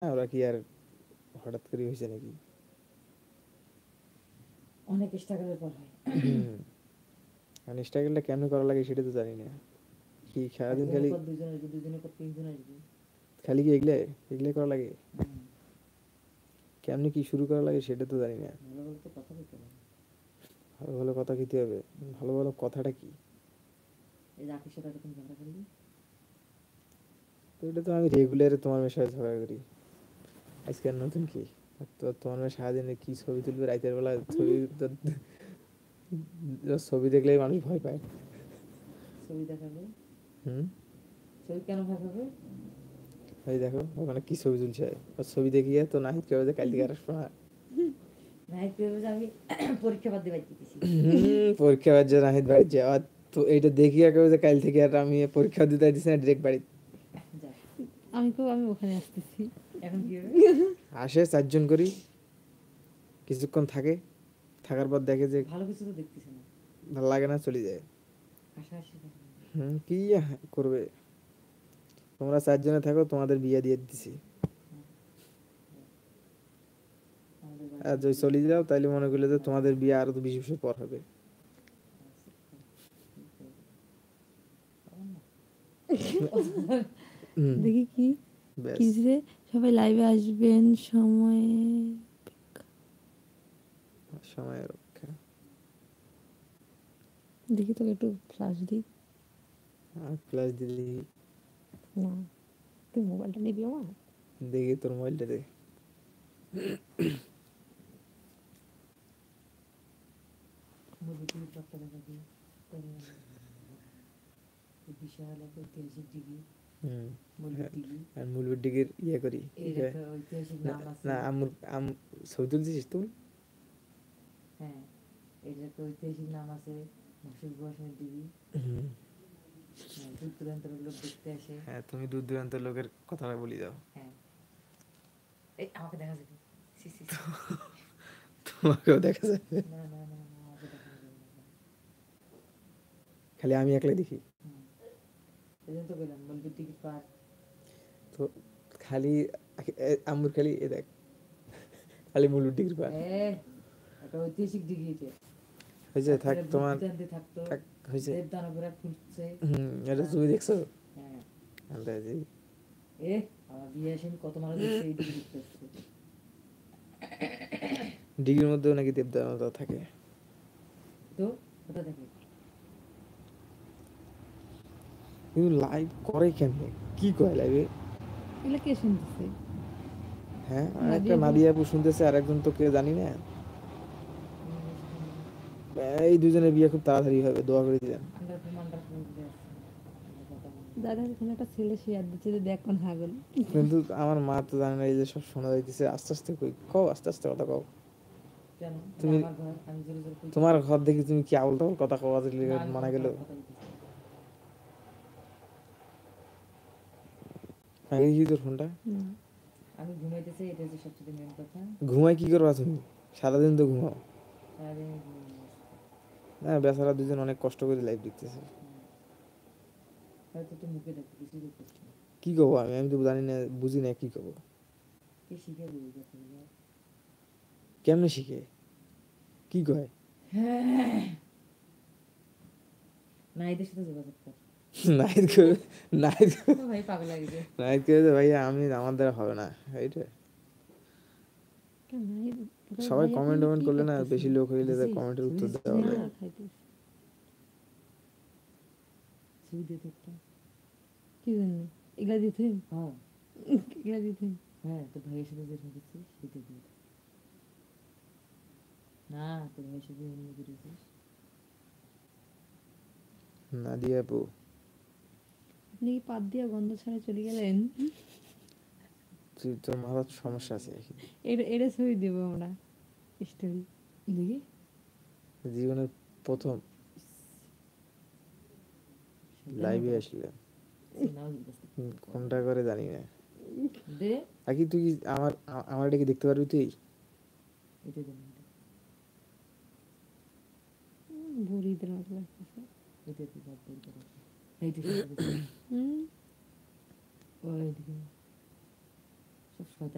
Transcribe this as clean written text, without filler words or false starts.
ওরা কি আর হঠাৎ করে হয়েছে নাকি? অনেক স্ট্রাগলের পর হয়। হুম, মানে স্ট্রাগলটা কেমনে করা লাগে সেটা তো জানি না। কি সারাদিন একজনের খালি পর দুজন আসবে, দুজনের পর তিনজন আসবে। খালি কি এগলে এগলে করা লাগে? কেমনে কি শুরু করা লাগে সেটা তো জানি না। ভালো ভালো তো কথা বলতে হবে। ভালো ভালো কথা কইতে হবে। ভালো ভালো কথাটা কি? এই যে আকির সাথে এরকম ঝগড়া করবি। তো এটা তো আমি রেগুলার তোমার মেয়ের সাথে ঝগড়া করি। আজকে আর নতুন কি? আর তো তোমার মেয়ে সারাদিনে কি ছবি তুলবে রাতের বেলা ছবি ছবি দেখলেই মানুষ ভয় পায়। ছবি দেখাবে। হুম, ছবি কেন দেখাবে? এই দেখো ওখানে কি ছবি তুলছে, আর ছবি দেখিয়ে তো নাহিদ কেউ যে কাল থেকে আর আসবো না। নাইট পেয়ে যে আমি পরীক্ষা বাদ দিয়ে বাইর দিতেছি। পরীক্ষা বাদ যে নাহিদ বাড়ি যাওয়া, তো এইটা দেখিয়ে কেউ যে কাল থেকে আর আমি পরীক্ষা দিতে দিচ্ছি না, ডিরেক্ট বাড়ি যাক, আমি ওখানে আসতেছি। এখন কি হবে? আসে। 4 জন করি, কিছুক্ষণ থাকে, থাকার পর দেখে যে ভালো কিছু তো দেখতেছে না। ভালো লাগে না, চলে যায়। হাসাহাসি থাকে। কি করবে? তোমরা 4 জনে থাকো, তোমাদের বিয়ে দিয়ে দিছি। আমাদের আর বাড়িতে যদি চলে যাও তাহলে মনে করলে যে তোমাদের বিয়ে আরো তো 20 বছর পর হবে। হুম, দেখি কি ব্যাস। কি যে সবাই লাইভে আসবেন সময়ে। সময় রক্ষা। দেখি তোকে একটু ফ্লাশ দিই। ক্লাস দিদি, না, তুই মোবাইলটা নিবি আমার। দেখি তোর মোবাইলটা দে। মুভি টিভি সবটা দেখাবি। বিশাল একটা ঐতিহাসিক ডিগ্রি। হুম, মুলবি টিভি। আর মূলবুর দিকের ইয়ে করি। এর একটা ঐতিহাসিক না নাম আছে। না, ছবি তুলছিস তুই? হ্যাঁ, এর একটা ঐতিহাসিক নাম আছে, মাসুদ বহাশানের ডিগ্রি। হুম, দূর দূরান্তের লোক দেখতে আসে। হ্যাঁ, তুমি দূর দূরান্তের লোকের কথাটা বলি দাও। হ্যাঁ, এই আমাকে দেখা যাবে। See see see. তোমাকেও দেখা যাবে? না না না না, আমাকে দেখা যাবে না। খালি আমি একলাই দেখি? এই জন্য তো বললাম মুলবির টিকিট পার। তো খালি আম্মুর খালি এ দেখ, খালি মূলবুর দিকের পা। একটা ঐতিহাসিক ডিগ্রি এটা। হয়েছে, থাক একবারে তোমার। বুদ্ধিদান্তে থাকতো। থাক, হয়েছে। দেব দানবেরা ফুটছে। এটা তুমি দেখছো? হ্যাঁ, আন্দাজি। আমার বিয়ে আসেন কত মানুষ দেখছে এই ডিগ্রি দেখতে আসছে। ডিগ্রির মধ্যেও নাকি দেবদানতা থাকে। তো ওটা দেখে কিন্তু লাইভ করে কেমনে? কি কয় লাইভে? এগুলো কে শুনতেছে? হ্যাঁ, আর একটা নাদিয়া বল। নাদিয়া আপু শুনতেছে, আর একজন তো কে জানি না। এই দুজনের বিয়ে খুব তাড়াতাড়ি হবে, দোয়া করে দিলেন। আন্ডারফুল মান্ডারফুল বুঝে আসছে কথা বলে। দাদা এখানে একটা ছেলে শেয়ার দিচ্ছে যে দেখ কোন হাগল। কিন্তু আমার মা তো জানে না, এই যে সব শোনা যাইতেছে। আস্তে আস্তে কই কও, আস্তে আস্তে কথা কও। কেন? তুমি, আমার ঘর, আমি জোরে জোরে কইছি। তোমার ঘর দেখি তুমি কি আউল টাউল কথা কওয়া না, আমি মানা কোনো গেল? খারাপ কথা বলতেছি না। আগে কি তোর ফোনটা? আমি ঘুমাইতেছি, এটা হচ্ছে সবচেয়ে মেন কথা। ঘুমাই কি করবা তুমি? সারাদিন তো ঘুমাও। সারাদিন আমি ঘুমিয়ে আছি। না, বেচারা দুজন অনেক কষ্ট করে লাইভ দেখতেছে। হয়তো তো মুখে দেখো, কিছুই দেখতেছি না। কি কব আমি? আমি তো জানি না, বুঝি না কি কব। কে শিখে দেবে কথাগুলো? কেমনে শিখে? কি কয়? না, এদের সাথে যোগাযোগ কর। নাহিদ কবে? নাহিদ ভাই পাগল লাগবে। নাহিদ কবে যে ভাইয়া আমি, আমার দ্বারা হবে না এইটা। সবাই কমেন্ট টমেন্ট করলে না, বেশি লোক হইলে দিছি, কমেন্টের উত্তর দিছি, দেওয়া না, যায়। ছবি দিয়ে তো একটা। কি জন্য এগুলা দিতে? হ্যাঁ এগুলা দিতে? হ্যাঁ, তোর ভাইয়ের সাথে যেটা দিচ্ছিস সেটা দিয়ে দে। না, তোর ভাইয়ের সাথে এমনি করেছিস। নাদিয়া আপু, আপনি কি পাত দিয়া গন্ধ ছাড়া চলে গেলেন? তুই তোর মাথার সমস্যা আছে নাকি? এটা ছবি দেবো আমরা স্টোরি। দেখি জীবনের প্রথম লাইভে আসলে কোনটা করে জানি না। দে আকি তুই কি আমার এটা কি দেখতে পারবি তুই? এটা দে না, বুড়িদের মতো লাগতেছে। এটা তুই বাদ বের করে দে। এইটা সাথে দে। হুম, ওই দিকে সব শয়তান